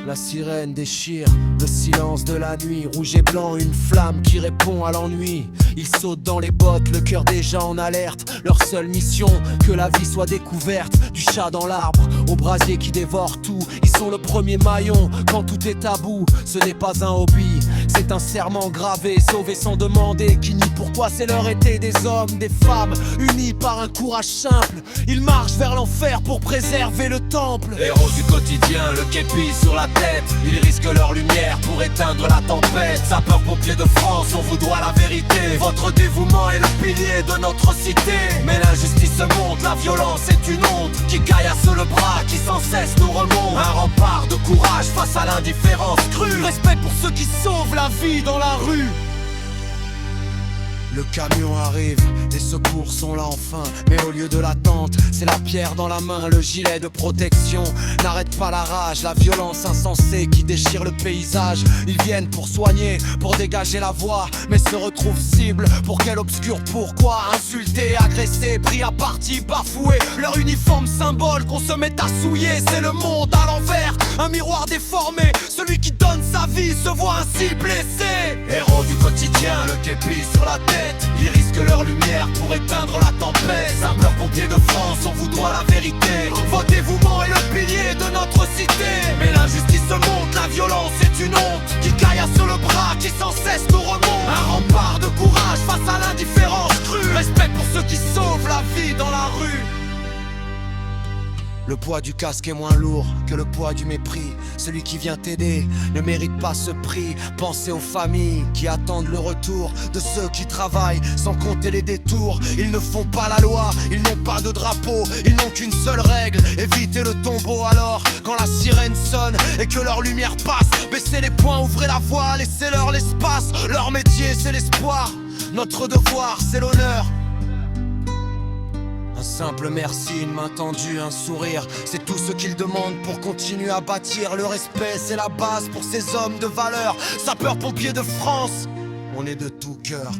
La sirène déchire le silence de la nuit. Rouge et blanc, une flamme qui répond à l'ennui. Ils sautent dans les bottes, le cœur déjà en alerte. Leur seule mission, que la vie soit découverte. Du chat dans l'arbre, au brasier qui dévore tout. Ils sont le premier maillon quand tout est tabou. Ce n'est pas un hobby, c'est un serment gravé. Sauvé sans demander qui nie pourquoi c'est leur été. Des hommes, des femmes, unis par un courage simple. Ils marchent vers l'enfer pour préserver le temple. Héros du quotidien, le képi sur la tête. Ils risquent leur lumière pour éteindre la tempête. Sapeurs-pompiers de France, on vous doit la vérité. Votre dévouement est le pilier de notre cité. Mais l'injustice monte, la violence est une honte qui caillasse le bras, qui sans cesse nous remonte. Un rempart de courage face à l'indifférence crue. Respect pour ceux qui sauvent la vie dans la rue. Le camion arrive, les secours sont là enfin. Mais au lieu de l'attente, c'est la pierre dans la main, le gilet de protection. N'arrête pas la rage, la violence insensée qui déchire le paysage. Ils viennent pour soigner, pour dégager la voie, mais se retrouvent cibles. Pour quel obscur pourquoi? Insultés, agressés, pris à partie, bafoués. Leur uniforme symbole qu'on se met à souiller. C'est le monde à l'envers, un miroir déformé. Celui qui donne sa vie se voit ainsi blessé. Héros du quotidien, le képi sur la tête. Ils risquent leur lumière pour éteindre la tempête. Sapeurs-pompiers de France, on vous doit la vérité. Votre dévouement est le pilier de notre cité. Mais l'injustice monte, la violence est une honte qui caillasse le bras, qui sans cesse nous remonte. Un rempart de courage face à l'indifférence crue. Respect pour ceux qui sauvent la vie dans la rue. Le poids du casque est moins lourd que le poids du mépris. Celui qui vient t'aider ne mérite pas ce prix. Pensez aux familles qui attendent le retour de ceux qui travaillent sans compter les détours. Ils ne font pas la loi, ils n'ont pas de drapeau, ils n'ont qu'une seule règle, éviter le tombeau. Alors quand la sirène sonne et que leur lumière passe, baissez les poings, ouvrez la voie, laissez-leur l'espace. Leur métier c'est l'espoir, notre devoir c'est l'honneur. Un simple merci, une main tendue, un sourire, c'est tout ce qu'ils demandent pour continuer à bâtir. Le respect, c'est la base pour ces hommes de valeur. Sapeurs-pompiers de France, on est de tout cœur.